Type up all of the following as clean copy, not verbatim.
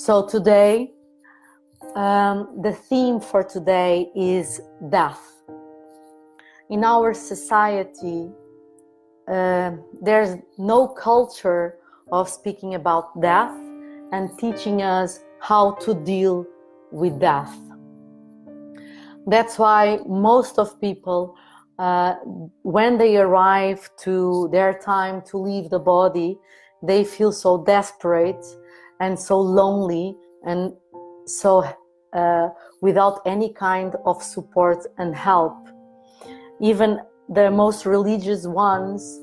So today, the theme for today is death. In our society, there's no culture of speaking about death and teaching us how to deal with death. That's why most of people, when they arrive to their time to leave the body, they feel so desperate and so lonely and so without any kind of support and help. Even the most religious ones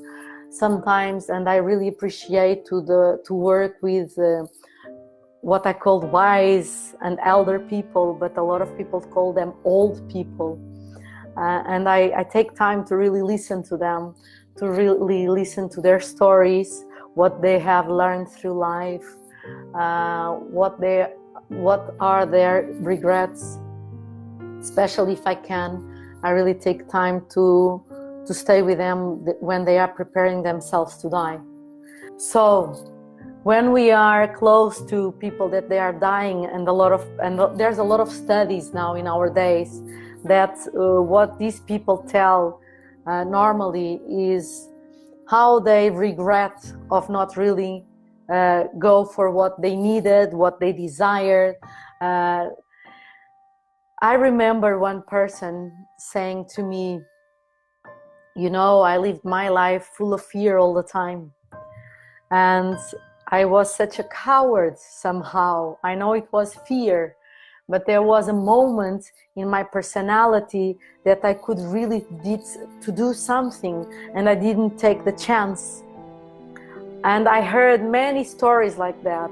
sometimes, and I really appreciate to work with what I call wise and elder people, but a lot of people call them old people. And I take time to really listen to them, to really listen to their stories, what they have learned through life, what are their regrets. Especially if I can, I really take time to stay with them when they are preparing themselves to die. So when we are close to people that they are dying, and there's a lot of studies now in our days that what these people tell normally is how they regret of not really go for what they needed, what they desired. I remember one person saying to me, you know, I lived my life full of fear all the time. And I was such a coward somehow. I know it was fear, but there was a moment in my personality that I could really do something, and I didn't take the chance. And I heard many stories like that.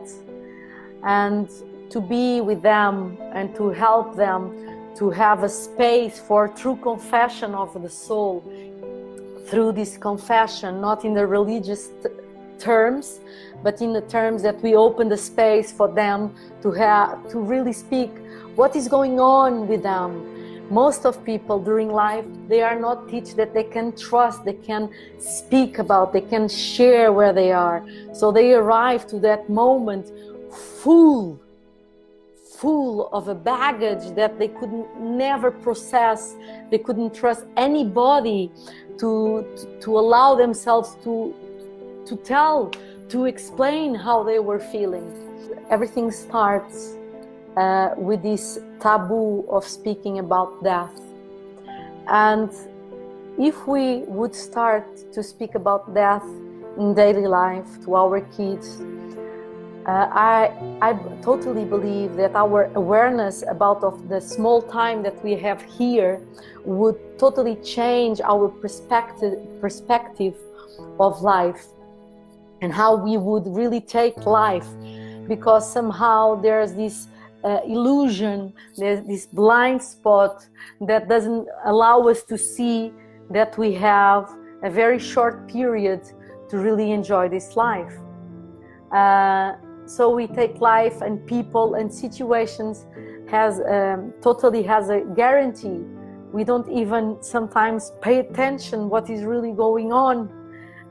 And to be with them and to help them to have a space for true confession of the soul, through this confession, not in the religious terms, but in the terms that we open the space for them to really speak what is going on with them. Most of people during life, they are not taught that they can trust, they can speak about, they can share where they are. So they arrive to that moment full of a baggage that they could never process. They couldn't trust anybody to allow themselves to tell, to explain how they were feeling. Everything starts with this taboo of speaking about death. And if we would start to speak about death in daily life to our kids, I totally believe that our awareness about of the small time that we have here would totally change our perspective of life and how we would really take life, because somehow there's this illusion, there's this blind spot that doesn't allow us to see that we have a very short period to really enjoy this life. So we take life and people and situations totally has a guarantee. We don't even sometimes pay attention what is really going on,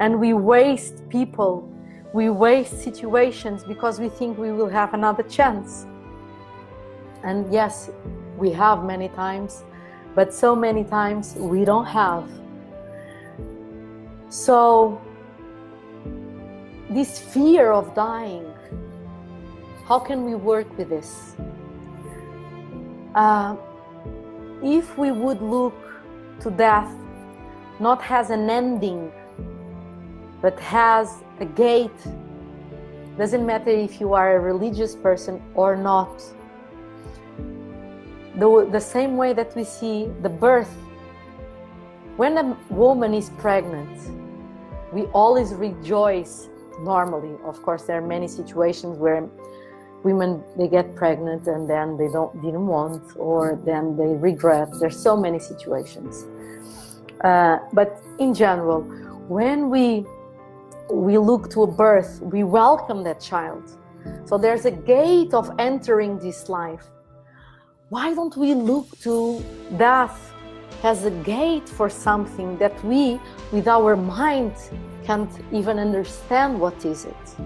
and we waste people, we waste situations because we think we will have another chance. And yes, we have many times, but so many times we don't have. So this fear of dying, how can we work with this? If we would look to death not as an ending, but as a gate, doesn't matter if you are a religious person or not. The same way that we see the birth. When a woman is pregnant, we always rejoice normally. Of course, there are many situations where women, they get pregnant and then they didn't want, or then they regret. There's so many situations. But in general, when we look to a birth, we welcome that child. So there's a gate of entering this life. Why don't we look to death as a gate for something that we, with our mind, can't even understand what is it?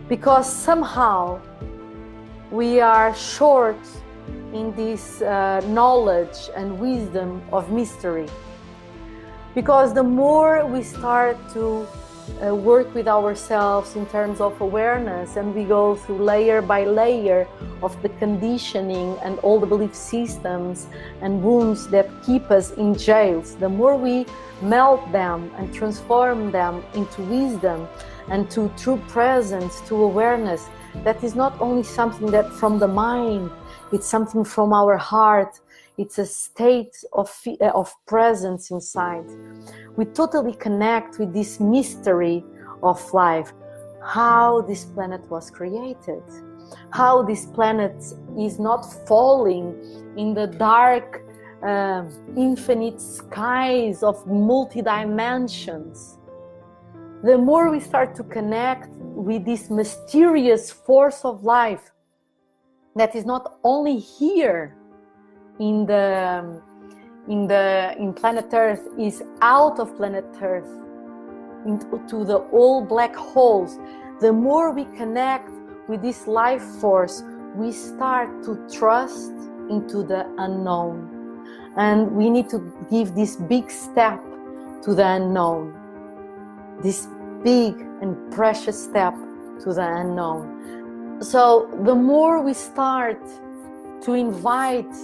Because somehow we are short in this knowledge and wisdom of mystery. Because the more we start to work with ourselves in terms of awareness, and we go through layer by layer of the conditioning and all the belief systems and wounds that keep us in jails, the more we melt them and transform them into wisdom and to true presence, to awareness, that is not only something that from the mind, it's something from our heart. It's a state of presence inside. We totally connect with this mystery of life, how this planet was created, how this planet is not falling in the dark, infinite skies of multi-dimensions. The more we start to connect with this mysterious force of life that is not only here in planet Earth, is out of planet Earth into the all black holes. The more we connect with this life force, we start to trust into the unknown, and we need to give this big step to the unknown, this big and precious step to the unknown. So the more we start to invite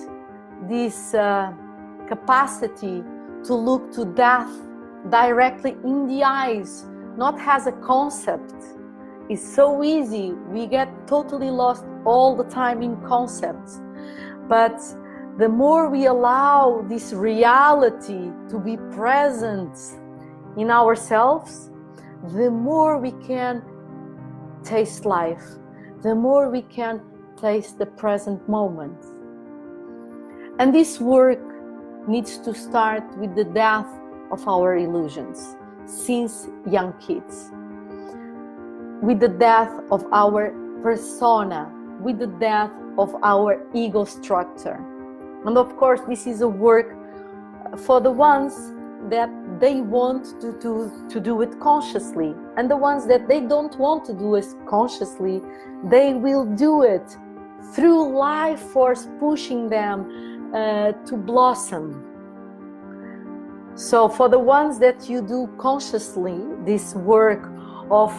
this capacity to look to death directly in the eyes, not as a concept. It's so easy. We get totally lost all the time in concepts. But the more we allow this reality to be present in ourselves, the more we can taste life, the more we can taste the present moment. And this work needs to start with the death of our illusions since young kids, with the death of our persona, with the death of our ego structure. And of course, this is a work for the ones that they want to do it consciously, and the ones that they don't want to do it consciously, they will do it through life force pushing them to blossom. So for the ones that you do consciously, this work of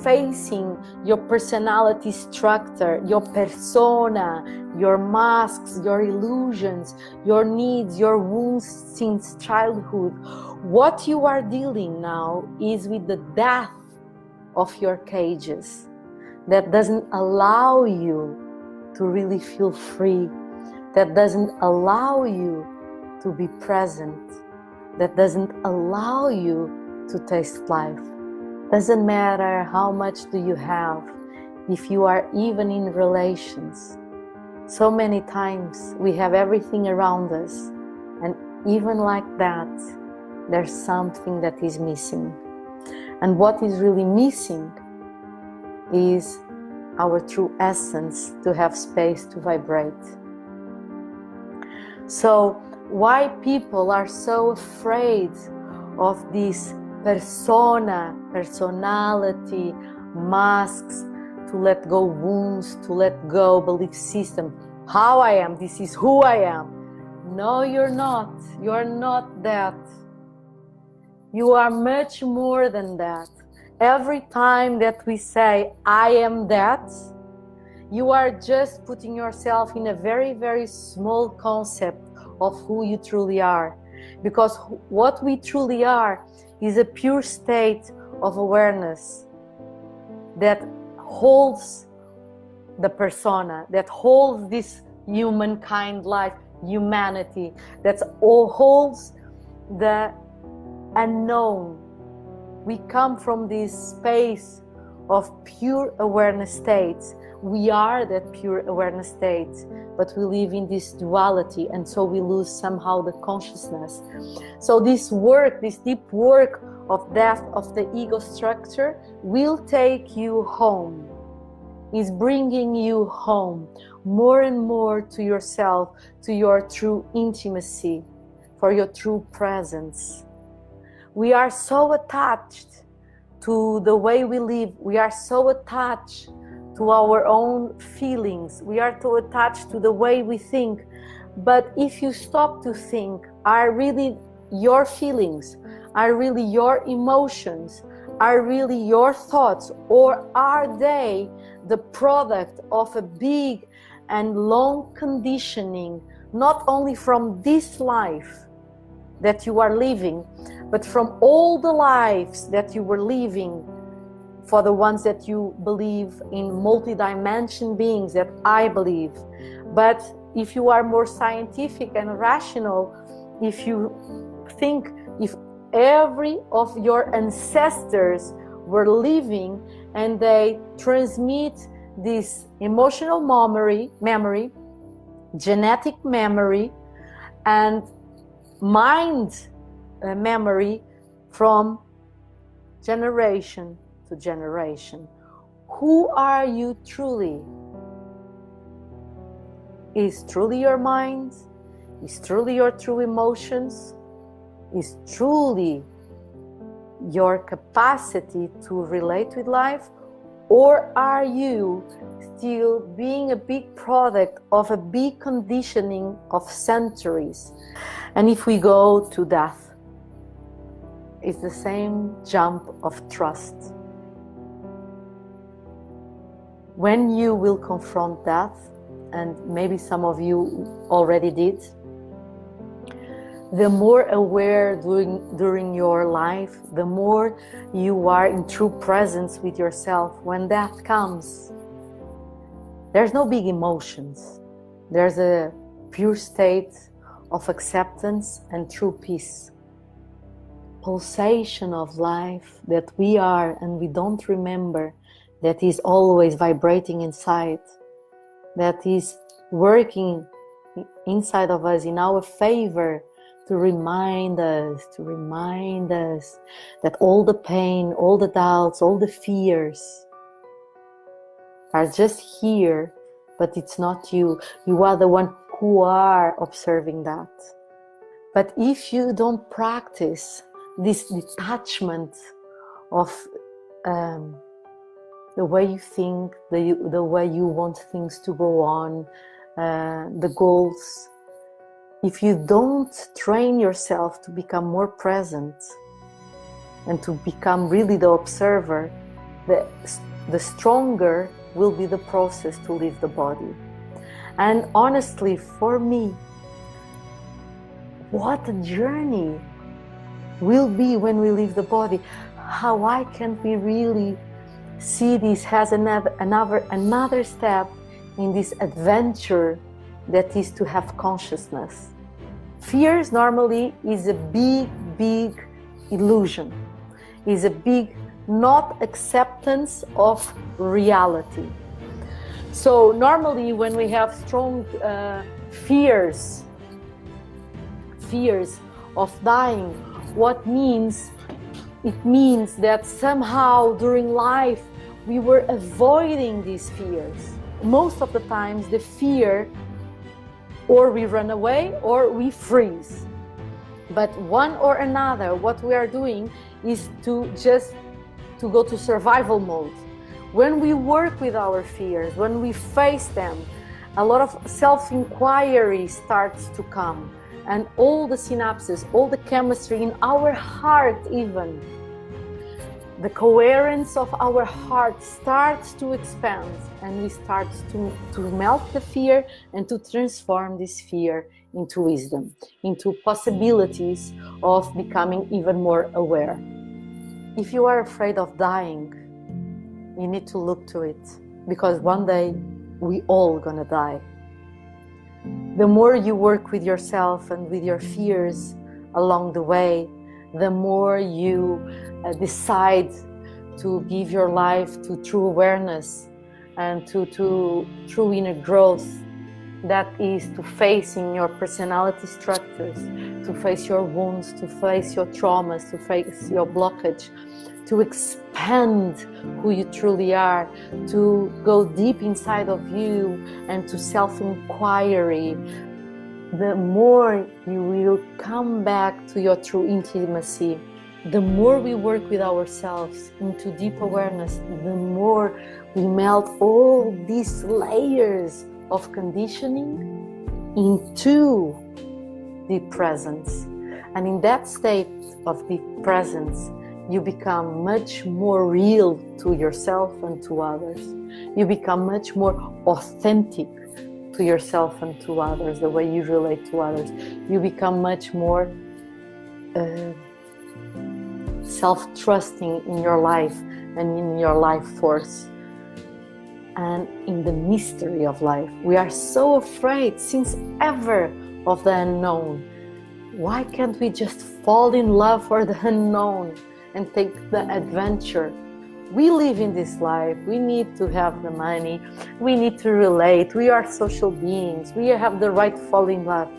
facing your personality structure, your persona, your masks, your illusions, your needs, your wounds since childhood, what you are dealing now is with the death of your cages that doesn't allow you to really feel free, that doesn't allow you to be present, that doesn't allow you to taste life. Doesn't matter how much do you have, if you are even in relations. So many times we have everything around us, and even like that, there's something that is missing. And what is really missing is our true essence to have space to vibrate. So why people are so afraid of this persona, personality, masks, to let go wounds, to let go belief system. How I am, this is who I am. No, you're not. You're not that. You are much more than that. Every time that we say, I am that, you are just putting yourself in a very, very small concept of who you truly are. Because what we truly are is a pure state of awareness that holds the persona, that holds this humankind life, humanity, that all holds the unknown. We come from this space of pure awareness states. We are that pure awareness state, but we live in this duality, and so we lose somehow the consciousness. So this work, this deep work of death of the ego structure will take you home, is bringing you home more and more to yourself, to your true intimacy, for your true presence. We are so attached to the way we live. We are so attached to our own feelings. We are too attached to the way we think. But if you stop to think, are really your feelings, are really your emotions, are really your thoughts, or are they the product of a big and long conditioning, not only from this life that you are living, but from all the lives that you were living, for the ones that you believe in multi-dimension beings, that I believe. But if you are more scientific and rational, if you think if every of your ancestors were living and they transmit this emotional memory, genetic memory, and mind memory from generation to generation, who are you truly? Is truly your mind? Is truly your true emotions? Is truly your capacity to relate with life? Or are you still being a big product of a big conditioning of centuries? And if we go to death, it's the same jump of trust. When you will confront death, and maybe some of you already did, the more aware during your life, the more you are in true presence with yourself. When death comes, there's no big emotions. There's a pure state of acceptance and true peace. Pulsation of life that we are and we don't remember, that is always vibrating inside, that is working inside of us in our favor, to remind us that all the pain, all the doubts, all the fears are just here, but it's not you. You are the one who are observing that. But if you don't practice this detachment of the way you think, the way you want things to go on, the goals, if you don't train yourself to become more present and to become really the observer, the stronger will be the process to leave the body. And honestly, for me, what a journey will be when we leave the body. Why can't we really see this as another step in this adventure that is to have consciousness? Fears normally is a big illusion, is a big not acceptance of reality. So normally when we have strong fears of dying, what means? It means that somehow during life we were avoiding these fears. Most of the times the fear, or we run away or we freeze. But one or another, what we are doing is to go to survival mode. When we work with our fears, when we face them, a lot of self-inquiry starts to come, and all the synapses, all the chemistry in our heart, even the coherence of our heart starts to expand, and we start to melt the fear and to transform this fear into wisdom, into possibilities of becoming even more aware. If you are afraid of dying, you need to look to it, because one day we all gonna die. The more you work with yourself and with your fears along the way, the more you decide to give your life to true awareness and to true inner growth. That is to face in your personality structures, to face your wounds, to face your traumas, to face your blockage, to expand who you truly are, to go deep inside of you and to self-inquiry. The more you will come back to your true intimacy the more we work with ourselves into deep awareness, the more we melt all these layers of conditioning into deep presence. And in that state of deep presence, you become much more real to yourself and to others. You become much more authentic to yourself and to others, the way you relate to others. You become much more self-trusting in your life and in your life force and in the mystery of life. We are so afraid since ever of the unknown. Why can't we just fall in love for the unknown and take the adventure? We live in this life, we need to have the money, we need to relate, we are social beings, we have the right to fall in love.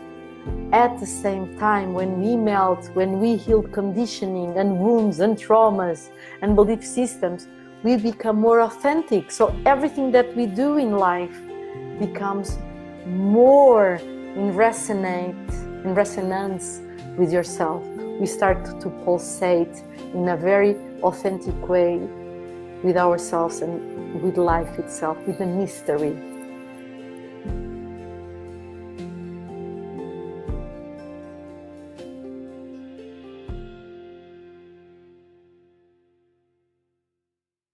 At the same time, when we melt, when we heal conditioning and wounds and traumas and belief systems, we become more authentic. So everything that we do in life becomes more in resonance with yourself. We start to pulsate in a very authentic way with ourselves and with life itself, with the mystery